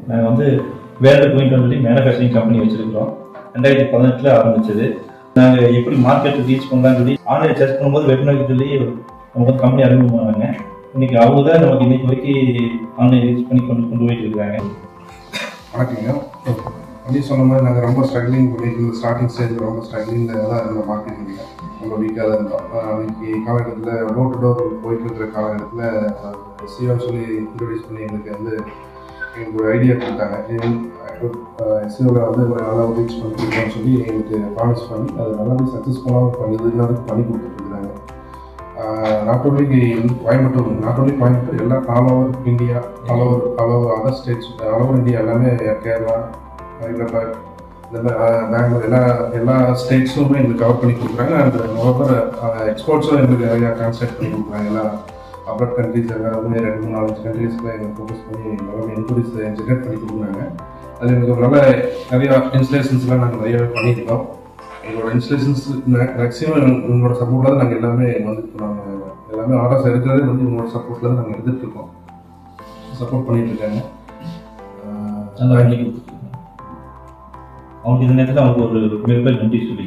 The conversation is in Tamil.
நாங்கள் வந்து வேர்ல்டு குயின்ட்டு சொல்லி மேனுஃபேக்சரிங் கம்பெனி வச்சுருக்கிறோம். 2018 ஆரம்பிச்சது. நாங்கள் எப்படி மார்க்கெட்டு ரீச் பண்ணலாம்னு சொல்லி ஆன்லைன் சர்ச் பண்ணும்போது வெப்னரி சொல்லி நமக்கு வந்து கம்பெனி அறிமுகமானாங்க. இன்னைக்கு அவங்க தான் நமக்கு இன்னைக்கு வரைக்கும் ஆன்லைன் ரீச் பண்ணி கொண்டு போயிட்டு இருக்காங்க. வணக்கங்க. அப்படி சொன்ன மாதிரி நாங்கள் ரொம்ப ஸ்ட்ரகிளிங் பண்ணிட்டு ஸ்டார்டிங் ஸ்டேஜில் ரொம்ப ஸ்ட்ரகிளிங்கில் தான் இருந்தோம். மார்க்கெட்டிங்கில் ரொம்ப வீக்காக தான் இருந்தோம். அன்றைக்கி காலகட்டத்தில் டோர் டு டோர் போயிட்டு இருக்கிற காலகட்டத்தில் சிஓன்னு சொல்லி இன்ட்ரடியூஸ் பண்ணி எங்களுக்கு ஒரு ஐடியா கொடுத்தாங்க. எஸ்சிஓவில் வந்து ஒரு நல்லா ரீச் பண்ணிருக்கோம்னு சொல்லி எங்களுக்கு ப்ராமிஸ் பண்ணி அதை நல்லாவே சக்ஸஸ்ஃபுல்லாக பண்ணி கொடுத்துருக்குறாங்க. நாட் ஓன்லி கோயம்புத்தூர், எல்லா all over India, all over other states, all over India எல்லாமே, கேரளா, ஹைதராபாத், இந்த மாதிரி பெங்களூர், எல்லா ஸ்டேட்ஸுமே எங்களுக்கு கவர் பண்ணி கொடுக்குறாங்க. அந்த ஓவர் எக்ஸ்போர்ட்ஸும் எங்களுக்கு நிறையா டிரான்ஸ்லேட் பண்ணி கொடுக்குறாங்க. எல்லா அப்ராட் கண்ட்ரிஸ் எல்லாருமே 2-4 கண்ட்ரீஸில் எங்களுக்கு ஃபோக்கஸ் பண்ணி எல்லாமே என்கொயரிஸ் ஜென்ரேட் பண்ணி கொடுக்குறாங்க. அது எங்களுக்கு நல்ல நிறையா இன்ஸ்டலேஷன்ஸ்லாம் நாங்கள் நிறையாவே பண்ணியிருக்கோம். எங்களோட இன்ஸ்டலேஷன்ஸ் மேக்ஸிமம் உங்களோட சப்போர்ட்டில் தான் நாங்கள் எல்லாமே நாங்கள் எல்லாமே ஆர்டர்ஸ் எடுக்கிறதே வந்து உங்களோட சப்போர்ட்டில் தான் நாங்கள் எடுத்துகிட்ருக்கோம். சப்போர்ட் பண்ணிகிட்ருக்காங்க. அந்த வண்டிக்கு அவங்களுக்கு இந்த நேரத்தில் அவங்க ஒரு மிகப்பெரிய நன்றி சொல்லி